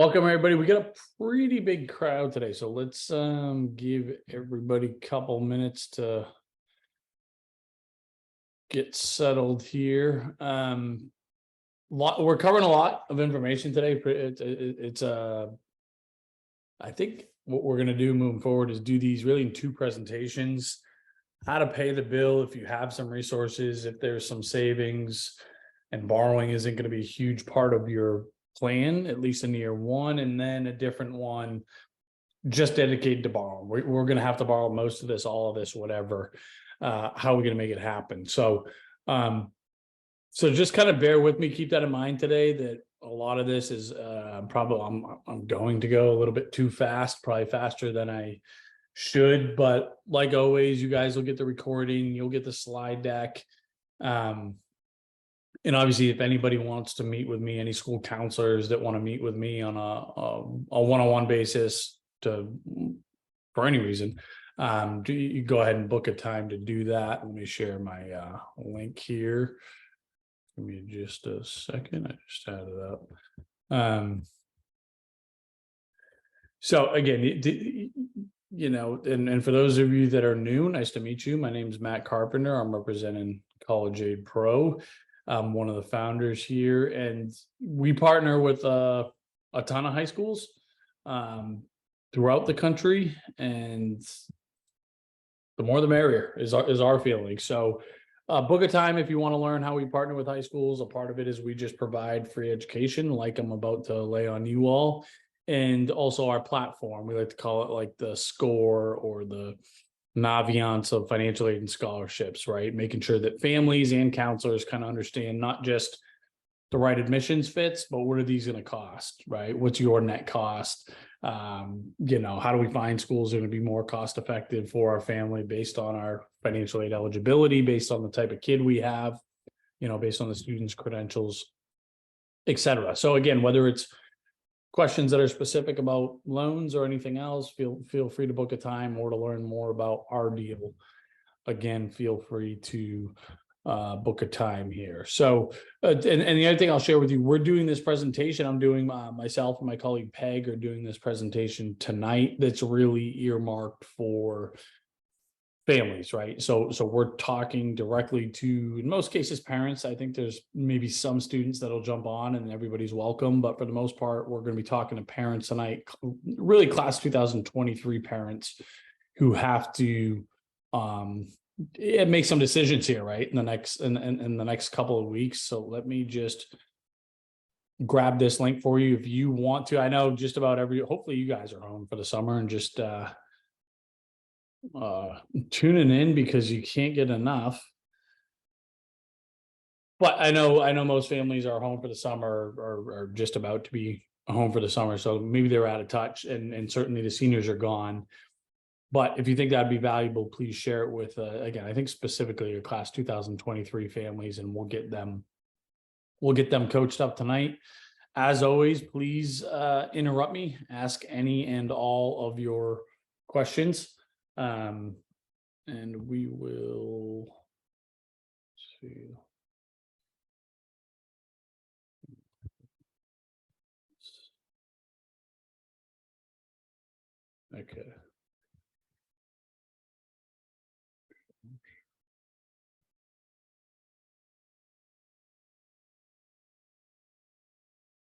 Welcome everybody. We got a pretty big crowd today, so let's give everybody a couple minutes to get settled here. We're covering a lot of information today. I think what we're going to do moving forward is do these really in two presentations. How to pay the bill if you have some resources, if there's some savings, and borrowing isn't going to be a huge part of your plan, at least in year one, and then a different one just dedicated to borrowing. We're going to have to borrow most of this, all of this, whatever. How are we going to make it happen? So just kind of bear with me. Keep that in mind today, that a lot of this is probably I'm going to go a little bit too fast, probably faster than I should. But like always, you guys will get the recording, you'll get the slide deck. And obviously, if anybody wants to meet with me, any school counselors that want to meet with me on a one-on-one basis for any reason, you go ahead and book a time to do that. Let me share my link here. Give me just a second. I just had it up. So again, and for those of you that are new, nice to meet you. My name is Matt Carpenter. I'm representing College Aid Pro. I'm one of the founders here, and we partner with a ton of high schools throughout the country, and the more the merrier is our feeling. So book a time if you want to learn how we partner with high schools. A part of it is we just provide free education, like I'm about to lay on you all, and also our platform. We like to call it like the SCORE or the Naviance of financial aid and scholarships, right? Making sure that families and counselors kind of understand not just the right admissions fits, but what are these going to cost, right? What's your net cost? How do we find schools that are going to be more cost effective for our family based on our financial aid eligibility, based on the type of kid we have, based on the student's credentials, et cetera. So again, whether it's questions that are specific about loans or anything else, feel free to book a time, or to learn more about our deal. Again, feel free to book a time here. So, and the other thing I'll share with you, we're doing this presentation. I'm doing myself and my colleague Peg are doing this presentation tonight. That's really earmarked for families, right? So we're talking directly to, in most cases, parents. I think there's maybe some students that'll jump on and everybody's welcome, but for the most part, we're going to be talking to parents tonight, really class 2023 parents who have to make some decisions here, right? In the next couple of weeks. So let me just grab this link for you if you want to. I know just about hopefully you guys are home for the summer and just tuning in because you can't get enough. But I know most families are home for the summer, or just about to be home for the summer, so maybe they're out of touch, and certainly the seniors are gone. But if you think that'd be valuable, please share it with again, I think specifically your class 2023 families, and we'll get them coached up tonight. As always, please interrupt me, ask any and all of your questions. And we will see. Okay.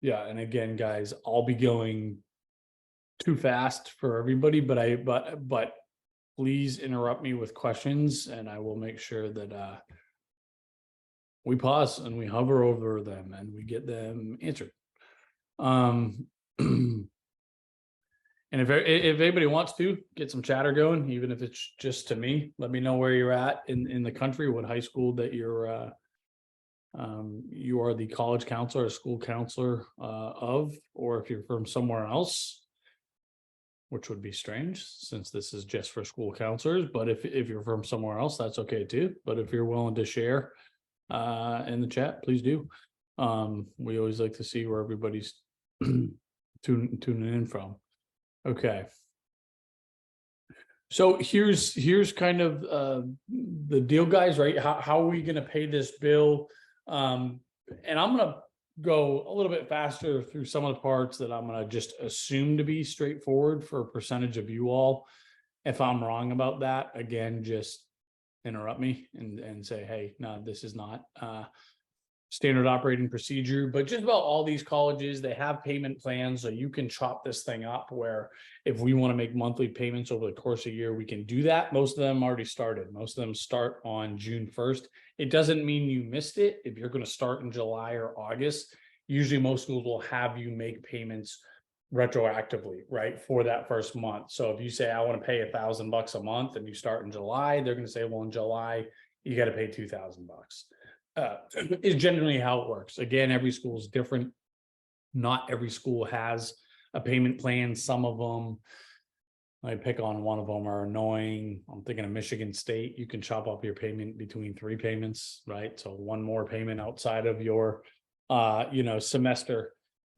Yeah, and again, guys, I'll be going too fast for everybody, but please interrupt me with questions, and I will make sure that we pause and we hover over them and we get them answered. And if anybody wants to get some chatter going, even if it's just to me, let me know where you're at in the country, what high school that you are the college counselor or school counselor of, or if you're from somewhere else, which would be strange since this is just for school counselors. But if you're from somewhere else, that's okay too. But if you're willing to share in the chat, please do. We always like to see where everybody's tuning in from. Okay. So here's kind of the deal, guys, right? How are we going to pay this bill? And I'm going to go a little bit faster through some of the parts that I'm going to just assume to be straightforward for a percentage of you all. If I'm wrong about that, again, just interrupt me and say, hey, no, this is not standard operating procedure. But just about all these colleges, they have payment plans, so you can chop this thing up where if we want to make monthly payments over the course of a year, we can do that. Most of them already started. Most of them start on June 1st. It doesn't mean you missed it. If you're going to start in July or August, usually most schools will have you make payments retroactively, right, for that first month. So if you say, I want to pay $1,000 a month and you start in July, they're going to say, well, in July, you got to pay $2,000. Is generally how it works. Again, every school is different. Not every school has a payment plan. Some of them, I pick on one of them, are annoying. I'm thinking of Michigan State. You can chop up your payment between 3 payments, right? So one more payment outside of your, semester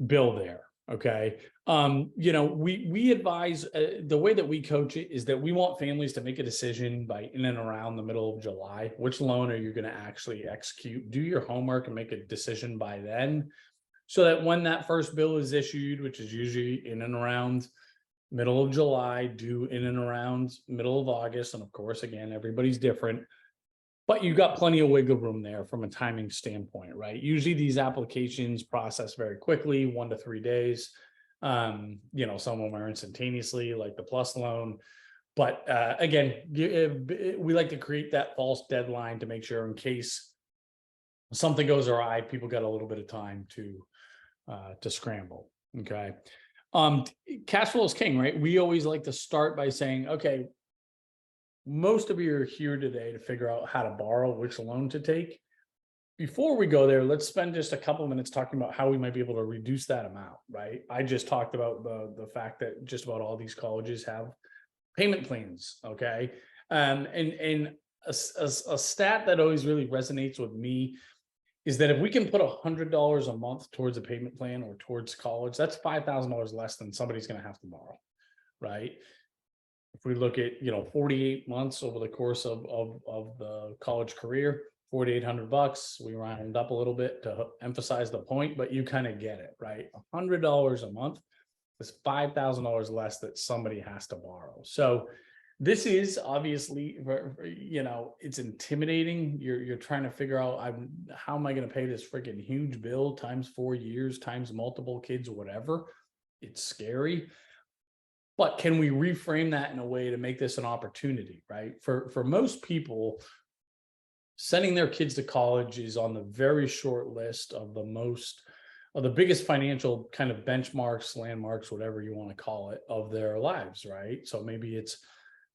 bill there. Okay. We advise the way that we coach it is that we want families to make a decision by in and around the middle of July. Which loan are you going to actually execute? Do your homework and make a decision by then, so that when that first bill is issued, which is usually in and around middle of July, due in and around middle of August. And of course, again, everybody's different. But you've got plenty of wiggle room there from a timing standpoint, right? Usually these applications process very quickly, 1 to 3 days. Some of them are instantaneously, like the PLUS loan. But again, we like to create that false deadline to make sure in case something goes awry, people got a little bit of time to scramble. Okay. Cash flow is king, right? We always like to start by saying, okay, most of you are here today to figure out how to borrow, which loan to take. Before we go there, let's spend just a couple of minutes talking about how we might be able to reduce that amount, right? I just talked about the fact that just about all these colleges have payment plans, okay? And a stat that always really resonates with me is that if we can put $100 a month towards a payment plan or towards college, that's $5,000 less than somebody's going to have to borrow, right? If we look at 48 months over the course of the college career, $4,800, we round up a little bit to emphasize the point, but you kind of get it, right? $100 a month is $5,000 less that somebody has to borrow. So this is obviously, it's intimidating. You're trying to figure out, how am I going to pay this freaking huge bill times 4 years, times multiple kids, whatever. It's scary. But can we reframe that in a way to make this an opportunity, right? For most people, sending their kids to college is on the very short list of the biggest financial kind of benchmarks, landmarks, whatever you want to call it, of their lives, right? So maybe it's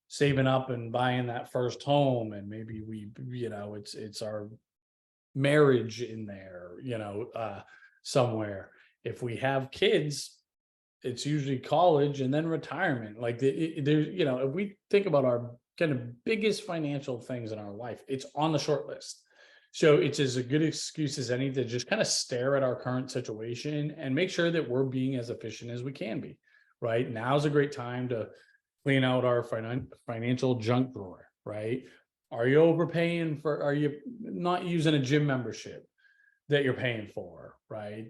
saving up and buying that first home, and maybe it's our marriage in there, somewhere. If we have kids, it's usually college and then retirement. Like there's, if we think about our kind of biggest financial things in our life, it's on the short list. So it's as a good excuse as any to just kind of stare at our current situation and make sure that we're being as efficient as we can be, right? Now's a great time to clean out our financial junk drawer, right? Are you overpaying are you not using a gym membership that you're paying for, right?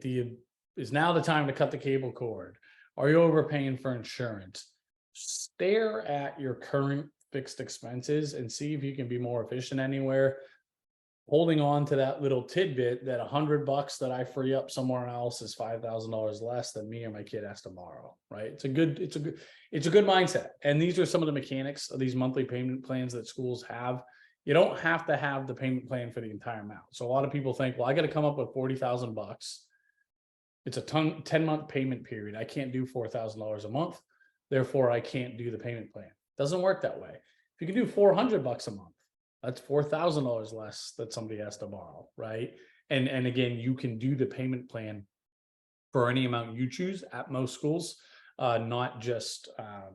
Is now the time to cut the cable cord? Are you overpaying for insurance? Stare at your current fixed expenses and see if you can be more efficient anywhere. Holding on to that little tidbit that $100 that I free up somewhere else is $5,000 less than me or my kid has to borrow, right? It's a good mindset. And these are some of the mechanics of these monthly payment plans that schools have. You don't have to have the payment plan for the entire amount. So a lot of people think, well, I got to come up with $40,000. It's a 10-month payment period. I can't do $4,000 a month. Therefore, I can't do the payment plan. Doesn't work that way. If you can do $400 a month, that's $4,000 less that somebody has to borrow, right? And again, you can do the payment plan for any amount you choose at most schools, not just for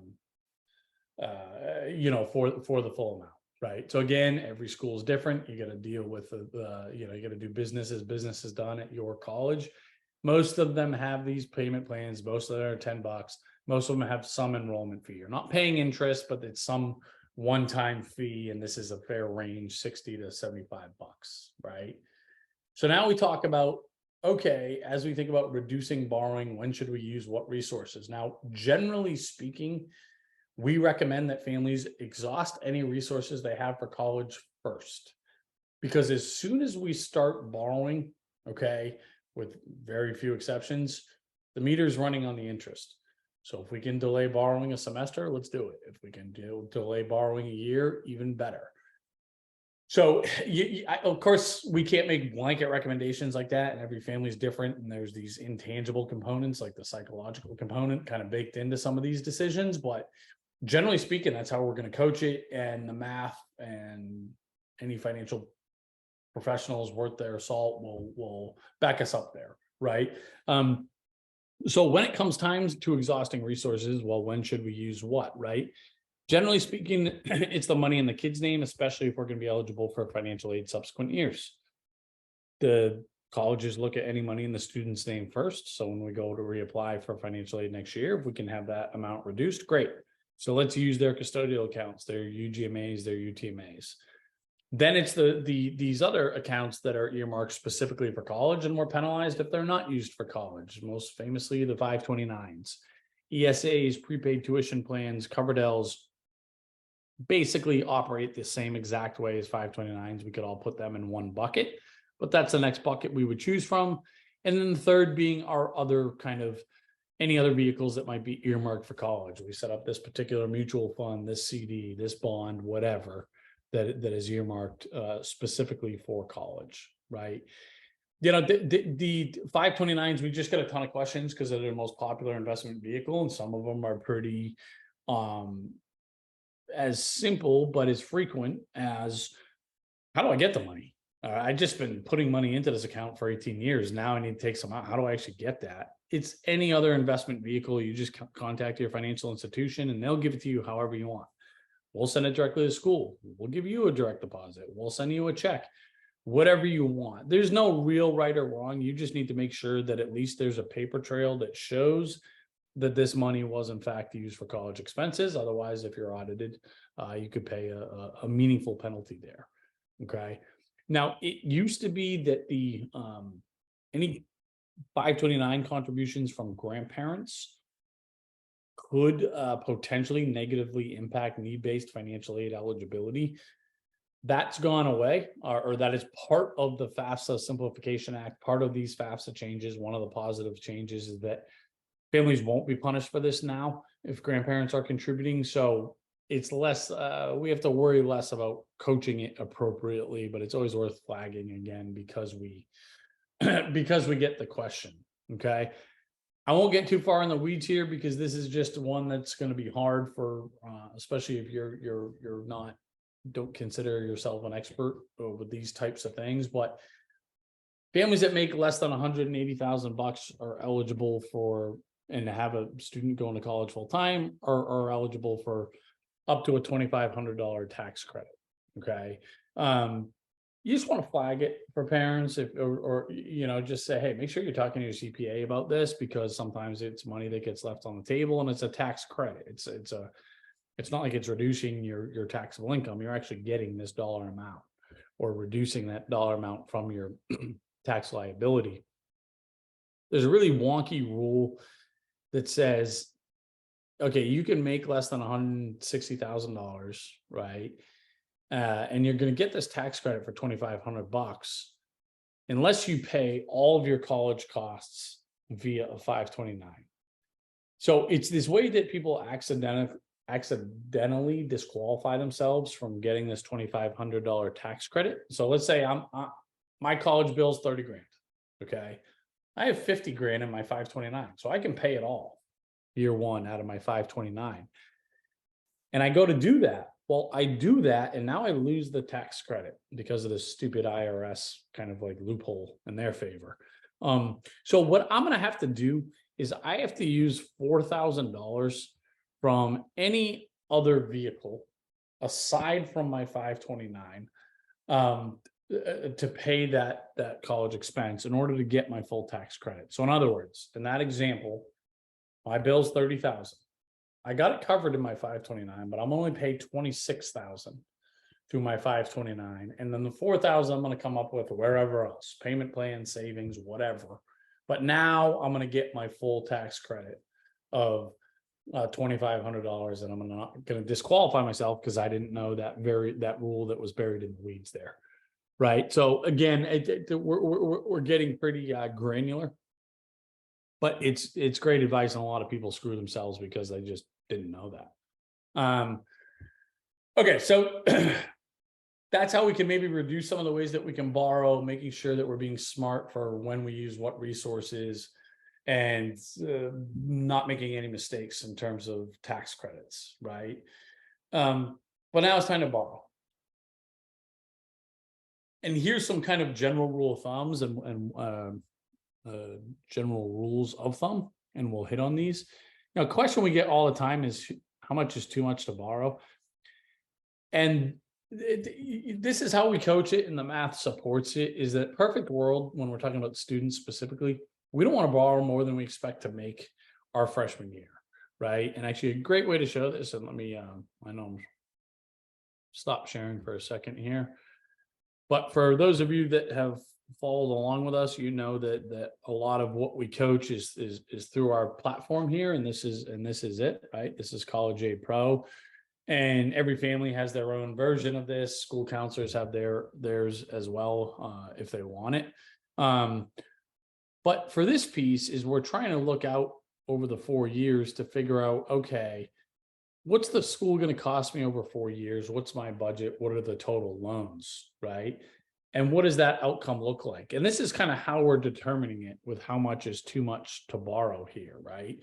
the full amount, right? So again, every school is different. You got to deal with you got to do business as business is done at your college. Most of them have these payment plans. Most of them are $10. Most of them have some enrollment fee. You're not paying interest, but it's some one-time fee, and this is a fair range, $60 to $75, right? So now we talk about okay, as we think about reducing borrowing, when should we use what resources? Now, generally speaking, we recommend that families exhaust any resources they have for college first. Because as soon as we start borrowing, okay, with very few exceptions, the meter's running on the interest. So if we can delay borrowing a semester, let's do it. If we can delay borrowing a year, even better. So of course, we can't make blanket recommendations like that, and every family is different. And there's these intangible components like the psychological component kind of baked into some of these decisions. But generally speaking, that's how we're going to coach it. And the math and any financial professionals worth their salt will back us up there, right? So when it comes time to exhausting resources, well, when should we use what, right? Generally speaking, it's the money in the kid's name, especially if we're going to be eligible for financial aid subsequent years. The colleges look at any money in the student's name first. So when we go to reapply for financial aid next year, if we can have that amount reduced, great. So let's use their custodial accounts, their UGMAs, their UTMAs. Then it's these other accounts that are earmarked specifically for college, and we're penalized if they're not used for college. Most famously, the 529s, ESAs, prepaid tuition plans, Coverdell's, basically operate the same exact way as 529s. We could all put them in one bucket, but that's the next bucket we would choose from. And then the third being our other kind of any other vehicles that might be earmarked for college. We set up this particular mutual fund, this CD, this bond, whatever that is earmarked specifically for college, right? You know, the 529s, we just got a ton of questions because they're the most popular investment vehicle, and some of them are pretty as simple but as frequent as, how do I get the money? I just been putting money into this account for 18 years. Now I need to take some out. How do I actually get that? It's any other investment vehicle. You just contact your financial institution and they'll give it to you however you want. We'll send it directly to school. We'll give you a direct deposit. We'll send you a check, whatever you want. There's no real right or wrong. You just need to make sure that at least there's a paper trail that shows that this money was in fact used for college expenses. Otherwise, if you're audited, you could pay a meaningful penalty there. Okay. Now, it used to be that the any 529 contributions from grandparents could potentially negatively impact need-based financial aid eligibility. That's gone away, or that is part of the FAFSA Simplification Act. Part of these FAFSA changes, one of the positive changes is that families won't be punished for this now if grandparents are contributing. So it's less, we have to worry less about coaching it appropriately, but it's always worth flagging again because we get the question. Okay. I won't get too far in the weeds here because this is just one that's going to be hard for, especially if you're not, don't consider yourself an expert with these types of things. But families that make less than $180,000 are eligible for, and have a student going to college full time, are eligible for up to a $2,500 tax credit. Okay. You just want to flag it for parents or you know, just say, hey, make sure you're talking to your CPA about this, because sometimes it's money that gets left on the table and it's a tax credit. It's not like it's reducing your taxable income. You're actually getting this dollar amount or reducing that dollar amount from your tax liability. There's a really wonky rule that says, okay, you can make less than $160,000, right? And you're going to get this tax credit for $2,500 unless you pay all of your college costs via a 529. So it's this way that people accidentally disqualify themselves from getting this $2,500 tax credit. So let's say my college bill's 30 grand. Okay. I have 50 grand in my 529. So I can pay it all year one out of my 529. And I go to do that. Well, I do that, and now I lose the tax credit because of this stupid IRS kind of like loophole in their favor. So what I'm going to have to do is I have to use $4,000 from any other vehicle aside from my 529 to pay that college expense in order to get my full tax credit. So in other words, in that example, my bill's $30,000. I got it covered in my 529, but I'm only paid $26,000 through my 529. And then the 4,000 I'm going to come up with wherever else, payment plan, savings, whatever. But now I'm going to get my full tax credit of $2,500, and I'm not going to disqualify myself because I didn't know that rule that was buried in the weeds there. Right. So again, we're getting pretty granular, but it's great advice, and a lot of people screw themselves because they just didn't know that. Okay, so that's how we can maybe reduce some of the ways that we can borrow, making sure that we're being smart for when we use what resources, and not making any mistakes in terms of tax credits, right? But now it's time to borrow. And here's some kind of general rule of thumbs and general rules of thumb, and we'll hit on these. Now, a question we get all the time is, how much is too much to borrow? And this is how we coach it, and the math supports it, is that perfect world, when we're talking about students specifically, we don't want to borrow more than we expect to make our freshman year, right? And actually, a great way to show this, and let me, I know I'm stop sharing for a second here. But for those of you that have followed along with us, you know that a lot of what we coach is through our platform here, and this is it, right? This is College Aid Pro, and every family has their own version of this. School counselors have theirs as well, if they want it. But for this piece is we're trying to look out over the 4 years to figure out, okay, what's the school going to cost me over 4 years? What's my budget? What are the total loans, right? And what does that outcome look like? And this is kind of how we're determining it, with how much is too much to borrow here, right?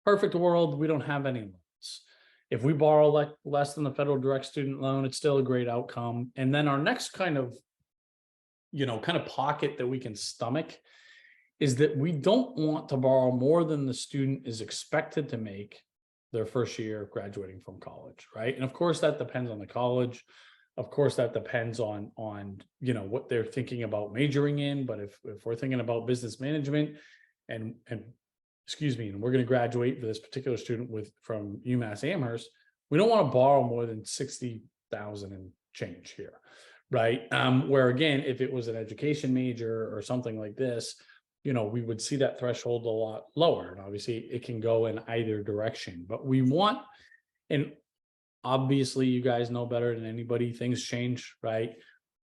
Perfect world, we don't have any loans. If we borrow less than the federal direct student loan, it's still a great outcome. And then our next kind of pocket that we can stomach is that we don't want to borrow more than the student is expected to make their first year graduating from college, right? And of course, that depends on the college. Of course, that depends on what they're thinking about majoring in. But if we're thinking about business management and excuse me, and we're going to graduate for this particular student from UMass Amherst, we don't want to borrow more than $60,000 and change here, right? Where again, if it was an education major or something like this, we would see that threshold a lot lower. And obviously it can go in either direction, but we want, and obviously you guys know better than anybody, things change, right?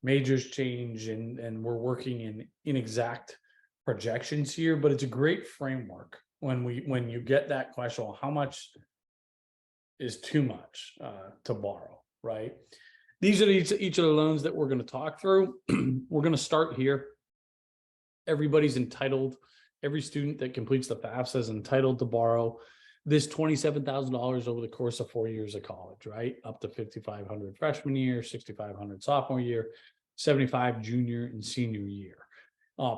Majors change, and we're working in inexact projections here, but it's a great framework when you get that question, well, how much is too much to borrow, right? These are each of the loans that we're going to talk through. We're going to start here. Everybody's entitled, every student that completes the FAFSA is entitled to borrow this $27,000 over the course of 4 years of college, right? Up to $5,500 freshman year, $6,500 sophomore year, $75,000 junior and senior year.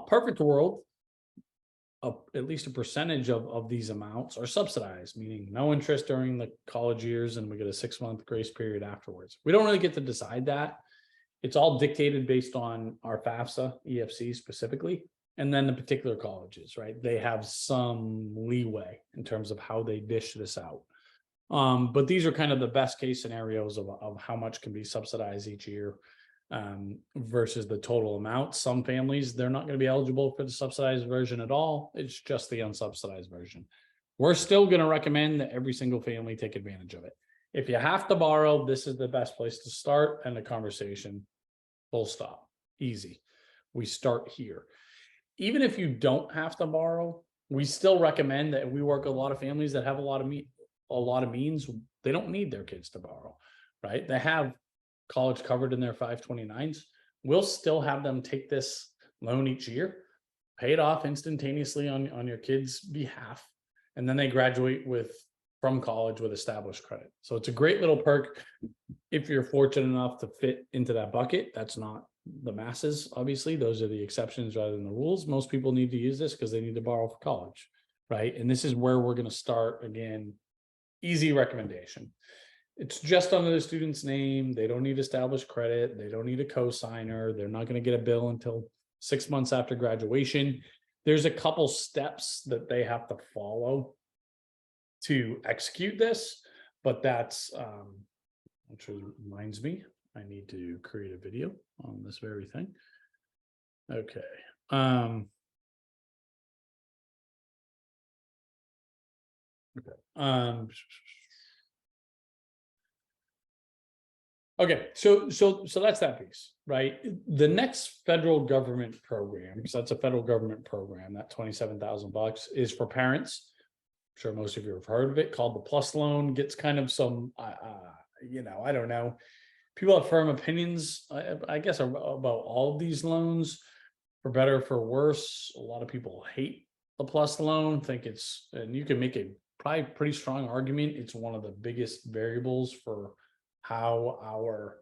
Perfect world, at least a percentage of these amounts are subsidized, meaning no interest during the college years, and we get a 6-month grace period afterwards. We don't really get to decide that. It's all dictated based on our FAFSA, EFC specifically, and then the particular colleges, right? They have some leeway in terms of how they dish this out. But these are kind of the best case scenarios of how much can be subsidized each year versus the total amount. Some families, they're not going to be eligible for the subsidized version at all. It's just the unsubsidized version. We're still going to recommend that every single family take advantage of it. If you have to borrow, this is the best place to start, and the conversation, full stop, easy. We start here. Even if you don't have to borrow, we still recommend that. We work with a lot of families that have a lot of means. They don't need their kids to borrow, right? They have college covered in their 529s. We'll still have them take this loan each year, pay it off instantaneously on your kid's behalf, and then they graduate from college with established credit. So it's a great little perk if you're fortunate enough to fit into that bucket. That's not the masses, obviously. Those are the exceptions rather than the rules. Most people need to use this because they need to borrow for college, right? And this is where we're going to start. Again, easy recommendation. It's just under the student's name. They don't need established credit. They don't need a cosigner. They're not going to get a bill until 6 months after graduation. There's a couple steps that they have to follow to execute this, but that's, which reminds me, I need to create a video on this very thing. Okay. Okay, so that's that piece, right? The next federal government program, because that's a federal government program, that $27,000 is for parents. I'm sure most of you have heard of it, called the Plus Loan. Gets kind of some, I don't know. People have firm opinions, I guess, about all of these loans, for better, for worse. A lot of people hate the Plus Loan, think it's, and you can make a probably pretty strong argument, it's one of the biggest variables for how our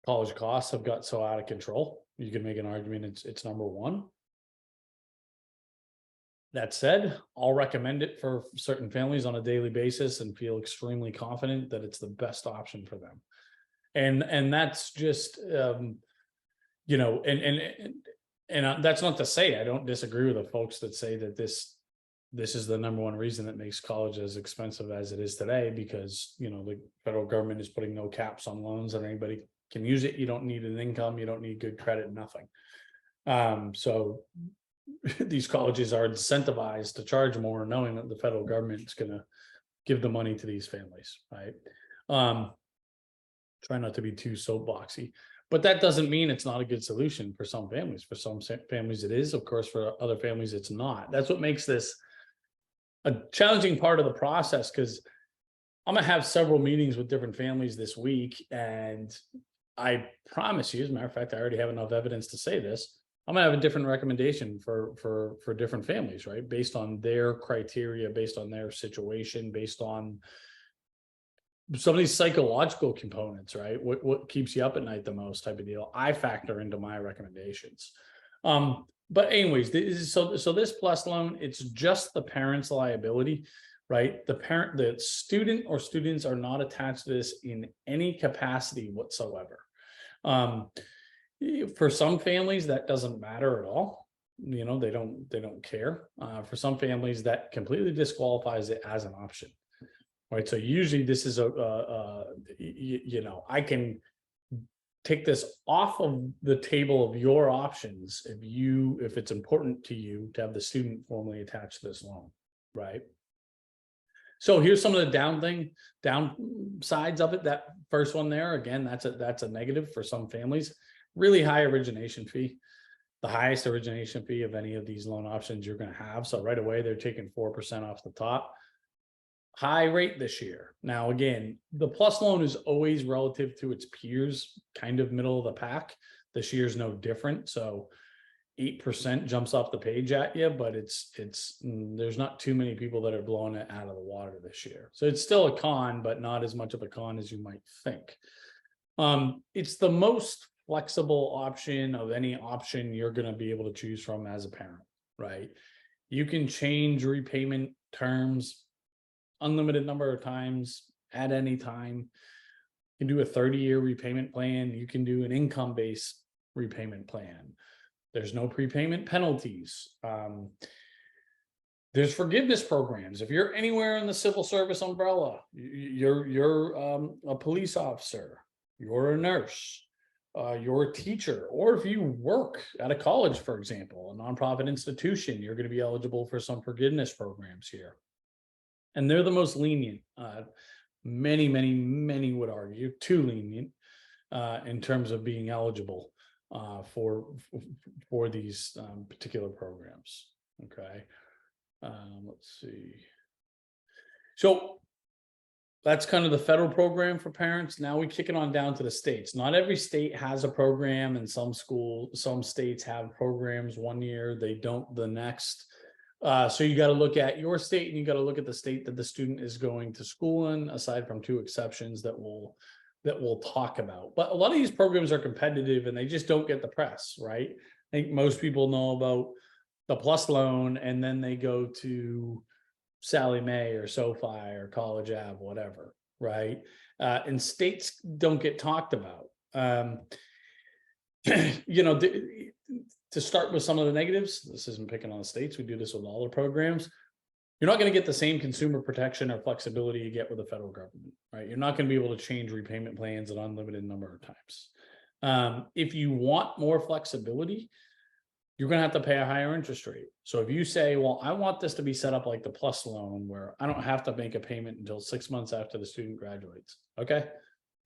college costs have got so out of control. You can make an argument it's number one. That said, I'll recommend it for certain families on a daily basis and feel extremely confident that it's the best option for them. And that's just, and that's not to say I don't disagree with the folks that say that this is the number one reason that makes college as expensive as it is today, because, the federal government is putting no caps on loans and anybody can use it. You don't need an income, you don't need good credit, nothing. So these colleges are incentivized to charge more, knowing that the federal government is going to give the money to these families, right? Try not to be too soapboxy, but that doesn't mean it's not a good solution for some families. For some families it is, of course, for other families it's not. That's what makes this a challenging part of the process, because I'm gonna have several meetings with different families this week, and I promise you, as a matter of fact, I already have enough evidence to say this, I'm gonna have a different recommendation for different families, right? Based on their criteria, based on their situation, based on some of these psychological components, right? What keeps you up at night the most, type of deal, I factor into my recommendations. But anyways, so this Plus Loan, it's just the parent's liability, right? The student or students are not attached to this in any capacity whatsoever. For some families that doesn't matter at all. They don't care. For some families that completely disqualifies it as an option. Right. So usually this is I can take this off of the table of your options if it's important to you to have the student formally attached to this loan. Right. So here's some of the downsides of it. That first one there, again, that's a negative for some families. Really high origination fee, the highest origination fee of any of these loan options you're going to have. So right away, they're taking 4% off the top. High rate this year. Now, again, the Plus Loan is always relative to its peers, kind of middle of the pack. This year's no different. So 8% jumps off the page at you, but there's not too many people that are blowing it out of the water this year. So it's still a con, but not as much of a con as you might think. It's the most flexible option of any option you're going to be able to choose from as a parent, right? You can change repayment terms unlimited number of times at any time. You can do a 30-year repayment plan. You can do an income-based repayment plan. There's no prepayment penalties. There's forgiveness programs. If you're anywhere in the civil service umbrella, you're a police officer, you're a nurse, you're a teacher, or if you work at a college, for example, a nonprofit institution, you're going to be eligible for some forgiveness programs here. And they're the most lenient. Many would argue too lenient in terms of being eligible for these particular programs. Okay, let's see. So that's kind of the federal program for parents. Now we kick it on down to the states. Not every state has a program, and some states have programs one year, they don't the next. So you got to look at your state, and you got to look at the state that the student is going to school in, aside from two exceptions that we'll talk about. But a lot of these programs are competitive and they just don't get the press, right? I think most people know about the Plus Loan, and then they go to Sallie Mae or SoFi or College Ave, whatever, right? And states don't get talked about. To start with some of the negatives, this isn't picking on the states, we do this with all the programs. you're not going to get the same consumer protection or flexibility you get with the federal government, right? You're not going to be able to change repayment plans an unlimited number of times. If you want more flexibility, you're going to have to pay a higher interest rate. So if you say, well, I want this to be set up like the PLUS loan where I don't have to make a payment until 6 months after the student graduates. Okay.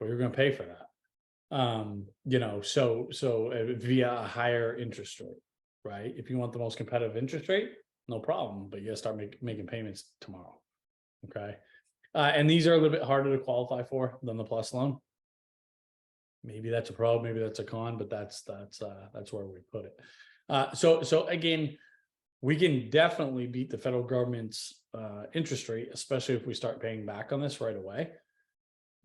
Well, you're going to pay for that. Via a higher interest rate, right? If you want the most competitive interest rate, no problem, but you gotta start making payments tomorrow. Okay. And these are a little bit harder to qualify for than the PLUS loan. Maybe that's a pro, maybe that's a con, but that's where we put it. So again, we can definitely beat the federal government's interest rate, especially if we start paying back on this right away.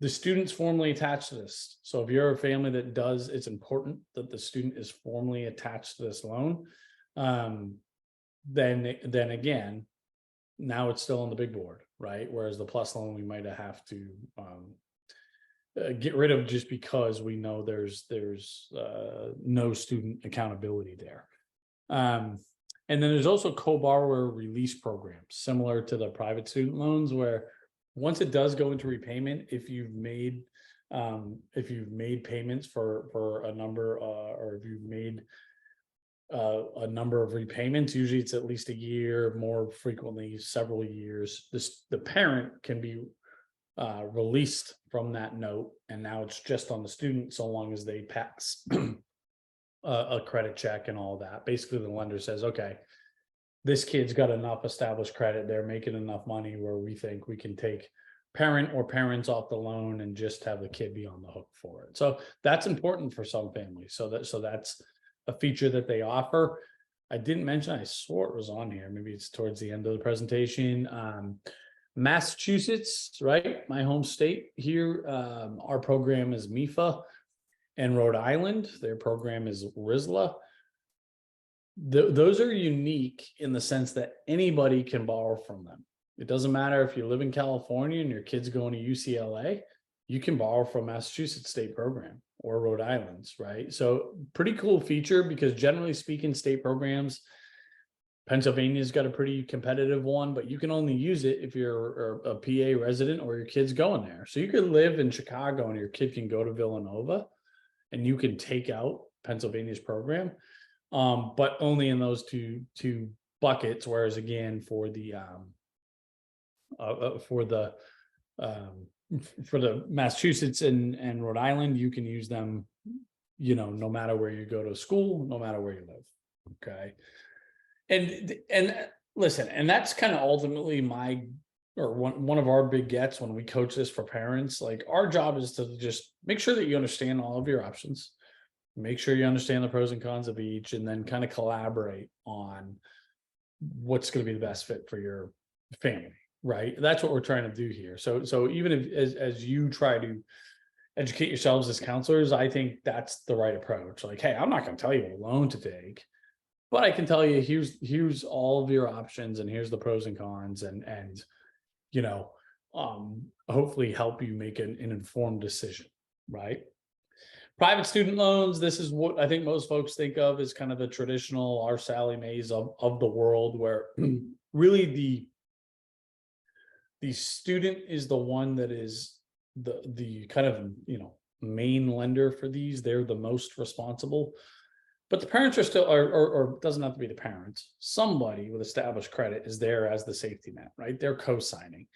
The student's formally attached to this. So if you're a family that does, it's important that the student is formally attached to this loan. Then again, now it's still on the big board, right? Whereas the PLUS loan, we might have to get rid of just because we know there's no student accountability there. And then there's also co-borrower release programs, similar to the private student loans, where once it does go into repayment, if you've made payments for a number, or if you've made a number of repayments, usually it's at least a year, more frequently several years, the parent can be released from that note, and now it's just on the student so long as they pass a credit check and all that. Basically, the lender says, okay, this kid's got enough established credit, they're making enough money where we think we can take parent or parents off the loan and just have the kid be on the hook for it. So that's important for some families. So that's a feature that they offer. I didn't mention, I swore it was on here, maybe it's towards the end of the presentation. Massachusetts, right? My home state here, our program is MIFA, and Rhode Island, their program is RISLA. Those are unique in the sense that anybody can borrow from them. It doesn't matter if you live in California and your kid's going to UCLA, you can borrow from Massachusetts state program or Rhode Island's, right? So pretty cool feature, because generally speaking, state programs, Pennsylvania's got a pretty competitive one, but you can only use it if you're a PA resident or your kid's going there. So you could live in Chicago and your kid can go to Villanova and you can take out Pennsylvania's program, but only in those two buckets. Whereas again, for the Massachusetts and Rhode Island, you can use them, no matter where you go to school, no matter where you live. Okay. And listen, and that's kind of ultimately one of our big gets when we coach this for parents. Like, our job is to just make sure that you understand all of your options, make sure you understand the pros and cons of each, and then kind of collaborate on what's going to be the best fit for your family, right? That's what we're trying to do here. So even if, as you try to educate yourselves as counselors, I think that's the right approach. Like, hey, I'm not going to tell you what loan to take, but I can tell you, here's all of your options, and here's the pros and cons, and hopefully help you make an informed decision, right? Private student loans, this is what I think most folks think of as kind of the traditional our Sallie Mae's of the world, where really the student is the one that is the kind of main lender for these. They're the most responsible. But the parents are still, or doesn't have to be the parents. Somebody with established credit is there as the safety net, right? They're co-signing,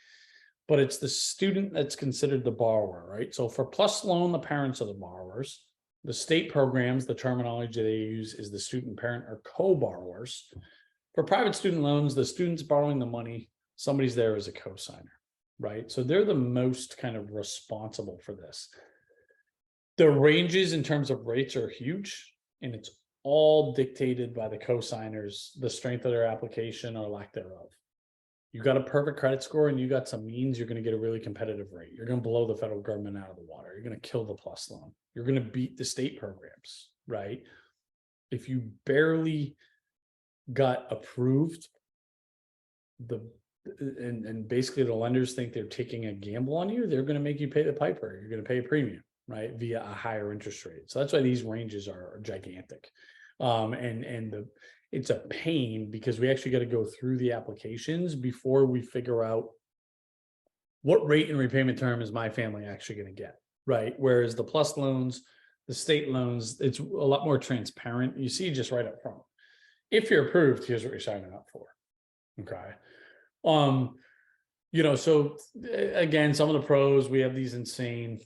but it's the student that's considered the borrower, right? So for PLUS loan, the parents are the borrowers. The state programs, the terminology they use is the student parent or co-borrowers. For private student loans, the student's borrowing the money, somebody's there as a co-signer, right? So they're the most kind of responsible for this. The ranges in terms of rates are huge, and it's all dictated by the co-signers, the strength of their application or lack thereof. You got a perfect credit score and you got some means, you're going to get a really competitive rate. You're going to blow the federal government out of the water. You're going to kill the PLUS loan. You're going to beat the state programs, right? If you barely got approved, and basically the lenders think they're taking a gamble on you, they're going to make you pay the piper. You're going to pay a premium, right, via a higher interest rate. So that's why these ranges are gigantic. It's a pain because we actually got to go through the applications before we figure out what rate and repayment term is my family actually going to get, right? Whereas the plus loans, the state loans, it's a lot more transparent. You see just right up front. If you're approved, here's what you're signing up for. Okay. So again, some of the pros, we have these insane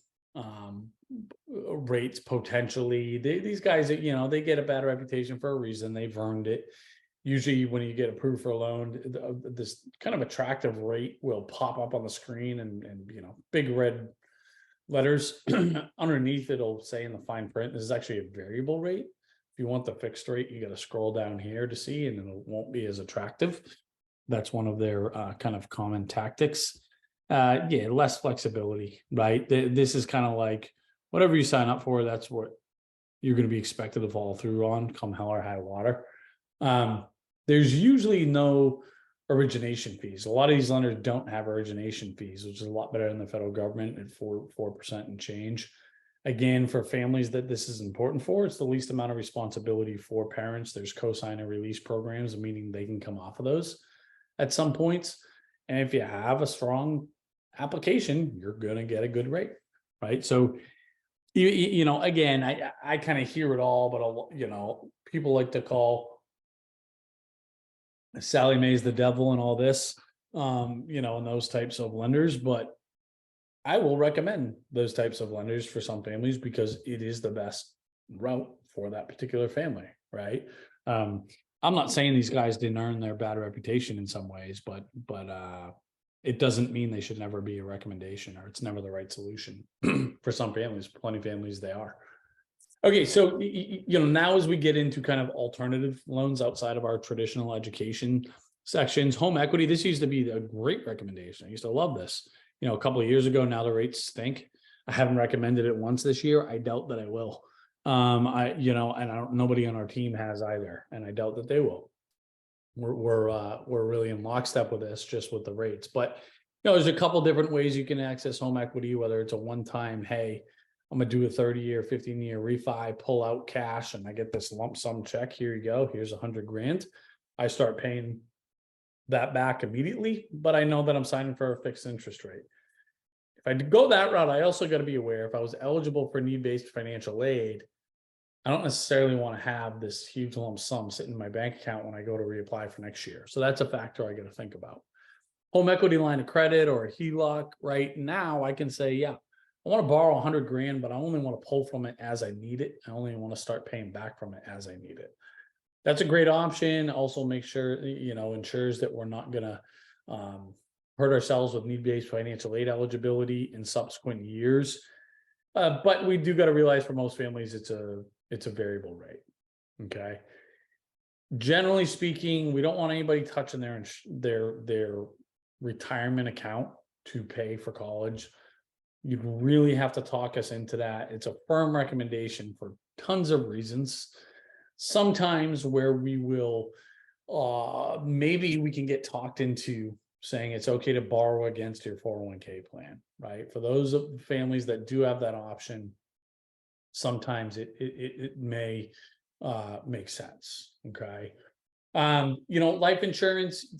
rates potentially. These guys, they get a bad reputation for a reason. They've earned it. Usually when you get approved for a loan, this kind of attractive rate will pop up on the screen and big red letters underneath. It'll say in the fine print, this is actually a variable rate. If you want the fixed rate, you got to scroll down here to see, and it won't be as attractive. That's one of their kind of common tactics. Less flexibility, right? This is kind of like whatever you sign up for, that's what you're going to be expected to follow through on come hell or high water. There's usually no origination fees. A lot of these lenders don't have origination fees, which is a lot better than the federal government at 4% and change. Again, for families that this is important for, it's the least amount of responsibility for parents. There's cosigner release programs, meaning they can come off of those at some points. And if you have a strong application, you're going to get a good rate, right? So, again, I kind of hear it all, but, people like to call Sally Mae's the devil and all this, and those types of lenders. But I will recommend those types of lenders for some families because it is the best route for that particular family, right? I'm not saying these guys didn't earn their bad reputation in some ways, but it doesn't mean they should never be a recommendation or it's never the right solution for some families. Plenty of families they are. Okay, so now as we get into kind of alternative loans outside of our traditional education sections, home equity, this used to be a great recommendation. I used to love this. A couple of years ago, now the rates stink. I haven't recommended it once this year. I doubt that I will. Nobody on our team has either, and I doubt that they will. We're really in lockstep with this, just with the rates. But there's a couple different ways you can access home equity, whether it's a one-time, hey, I'm gonna do a 30-year, 15-year refi, pull out cash, and I get this lump sum check. Here you go. Here's $100,000. I start paying that back immediately, but I know that I'm signing for a fixed interest rate. If I go that route, I also got to be aware if I was eligible for need-based financial aid, I don't necessarily want to have this huge lump sum sitting in my bank account when I go to reapply for next year. So that's a factor I got to think about. Home equity line of credit or a HELOC, right now I can say, yeah, I want to borrow $100,000, but I only want to pull from it as I need it. I only want to start paying back from it as I need it. That's a great option. Also make sure, ensures that we're not going to hurt ourselves with need-based financial aid eligibility in subsequent years. But we do got to realize for most families, it's a variable rate. Okay. Generally speaking, we don't want anybody touching their retirement account to pay for college. You'd really have to talk us into that. It's a firm recommendation for tons of reasons. Sometimes where we will, maybe we can get talked into saying it's okay to borrow against your 401k plan, right? For those families that do have that option, sometimes it may make sense. Okay. Life insurance,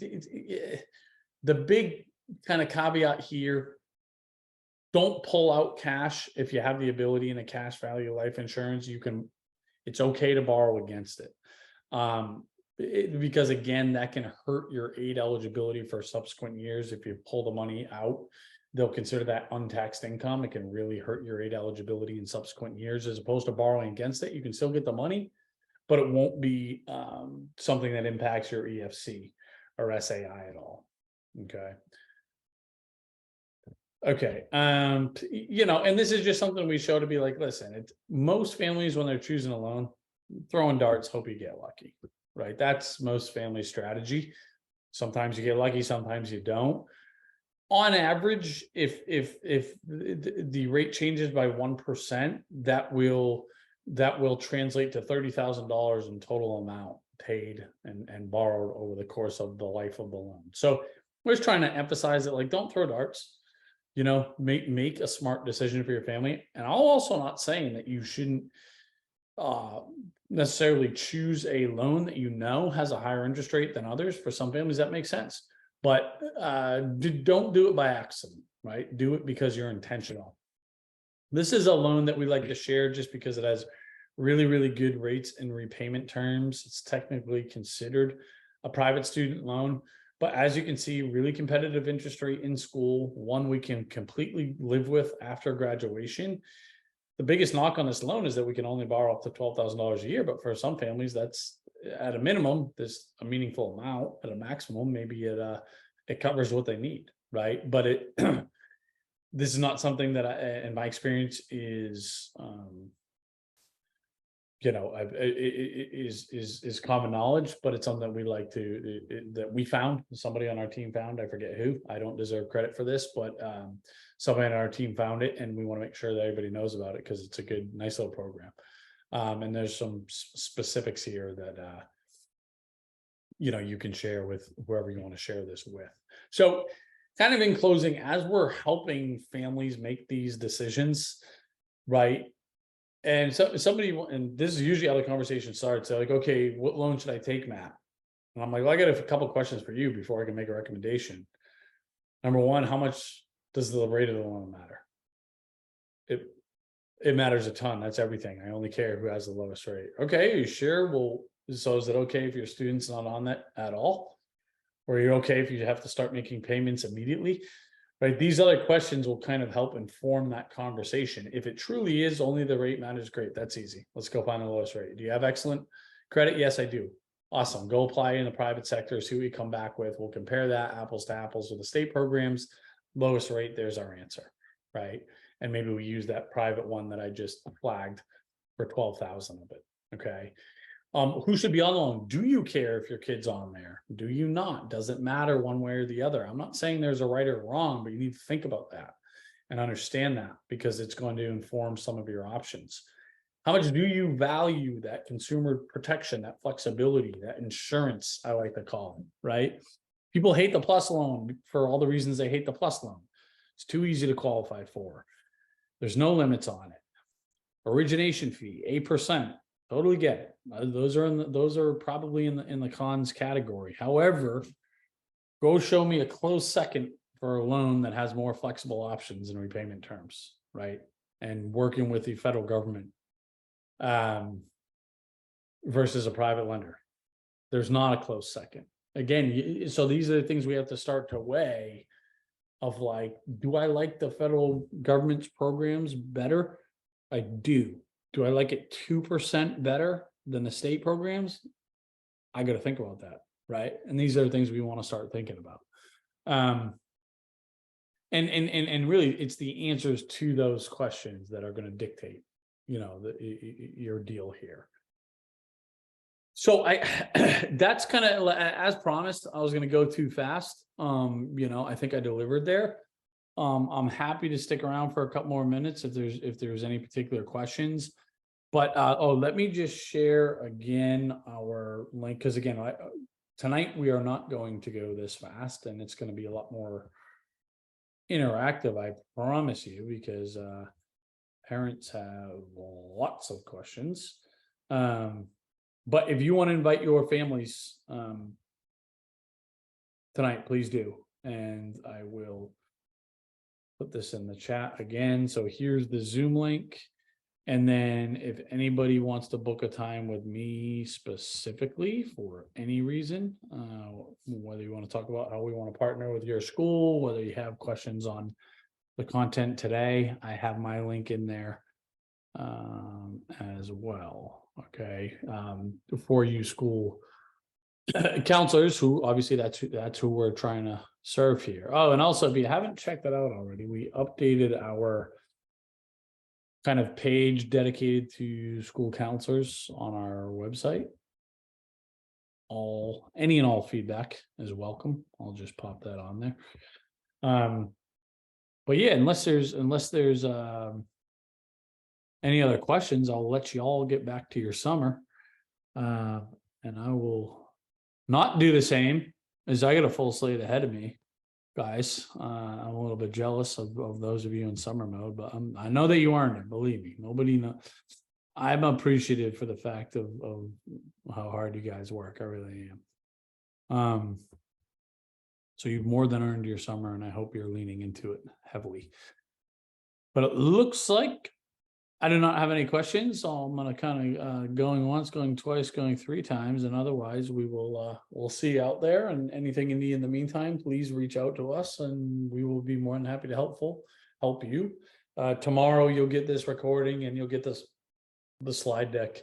the big kind of caveat here, don't pull out cash. If you have the ability in a cash value life insurance, it's okay to borrow against it. Because again, that can hurt your aid eligibility for subsequent years. If you pull the money out, they'll consider that untaxed income. It can really hurt your aid eligibility in subsequent years, as opposed to borrowing against it. You can still get the money, but it won't be something that impacts your EFC or SAI at all. Okay. Okay. And this is just something we show to be like, listen, most families, when they're choosing a loan, throwing darts, hope you get lucky, right? That's most family strategy. Sometimes you get lucky, sometimes you don't. On average, if the rate changes by 1%, that will translate to $30,000 in total amount paid and borrowed over the course of the life of the loan. So we're just trying to emphasize that, like, don't throw darts. Make a smart decision for your family. And I'm also not saying that you shouldn't necessarily choose a loan that you know has a higher interest rate than others. For some families, that makes sense. But don't do it by accident, right? Do it because you're intentional. This is a loan that we like to share just because it has really, really good rates and repayment terms. It's technically considered a private student loan. But as you can see, really competitive interest rate in school, one we can completely live with after graduation. The biggest knock on this loan is that we can only borrow up to $12,000 a year, but for some families, that's at a minimum, there's a meaningful amount. At a maximum, maybe it covers what they need, right? But this is not something that in my experience is is common knowledge, but it's something that we like to that we found. Somebody on our team found, I forget who. I don't deserve credit for this, but somebody on our team found it, and we want to make sure that everybody knows about it because it's a good, nice little program. And there's some specifics here that you can share with whoever you want to share this with. So, kind of in closing, as we're helping families make these decisions, right? And so somebody, and this is usually how the conversation starts. They're like, okay, what loan should I take, Matt? And I'm like, well, I got a couple questions for you before I can make a recommendation. Number one, how much does the rate of the loan matter? It matters a ton. That's everything. I only care who has the lowest rate. Okay, are you sure? Well, so is it okay if your student's not on that at all? Or you're okay if you have to start making payments immediately? Right? These other questions will kind of help inform that conversation. If it truly is only the rate matters, great. That's easy. Let's go find the lowest rate. Do you have excellent credit? Yes, I do. Awesome. Go apply in the private sector, see what you come back with. We'll compare that apples to apples with the state programs. Lowest rate, there's our answer, right? And maybe we use that private one that I just flagged for 12,000 of it. Okay. Who should be on the loan? Do you care if your kid's on there? Do you not? Does it matter one way or the other? I'm not saying there's a right or wrong, but you need to think about that and understand that because it's going to inform some of your options. How much do you value that consumer protection, that flexibility, that insurance, I like to call it, right? People hate the plus loan for all the reasons they hate the plus loan. It's too easy to qualify for. There's no limits on it. Origination fee, 8%. Totally get it. Those are probably in the cons category. However, go show me a close second for a loan that has more flexible options and repayment terms, right? And working with the federal government versus a private lender. There's not a close second. Again, so these are the things we have to start to weigh of like, do I like the federal government's programs better? I do. Do I like it 2% better than the state programs? I got to think about that, right? And these are the things we want to start thinking about. And really, it's the answers to those questions that are going to dictate, your deal here. So that's kind of as promised. I was going to go too fast. I think I delivered there. I'm happy to stick around for a couple more minutes if there's any particular questions. But let me just share again our link because again, tonight we are not going to go this fast, and it's going to be a lot more interactive. I promise you, because parents have lots of questions. But if you want to invite your families tonight, please do, and I will put this in the chat again. So here's the Zoom link. And then if anybody wants to book a time with me specifically for any reason, whether you want to talk about how we want to partner with your school, whether you have questions on the content today, I have my link in there as well. Okay. For you school counselors who obviously that's who we're trying to serve here. Oh, and also if you haven't checked that out already, we updated our kind of page dedicated to school counselors on our website. Any and all feedback is welcome. I'll just pop that on there. But yeah, unless there's any other questions, I'll let you all get back to your summer. And I will not do the same as I got a full slate ahead of me. Guys, I'm a little bit jealous of those of you in summer mode, but I know that you aren't. Believe me, nobody knows. I'm appreciative for the fact of how hard you guys work. I really am. So you've more than earned your summer, and I hope you're leaning into it heavily. But it looks like I do not have any questions, so I'm gonna kind of going once, going twice, going three times, and otherwise we will we'll see you out there. And anything you need in the meantime, please reach out to us, and we will be more than happy to help you. Tomorrow you'll get this recording, and you'll get the slide deck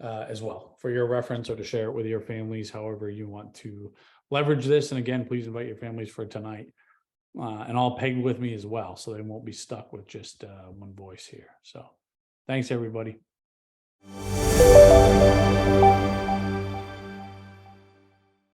as well for your reference, or to share it with your families, however you want to leverage this. And again, please invite your families for tonight. And I'll peg with me as well, so they won't be stuck with just one voice here. So thanks, everybody.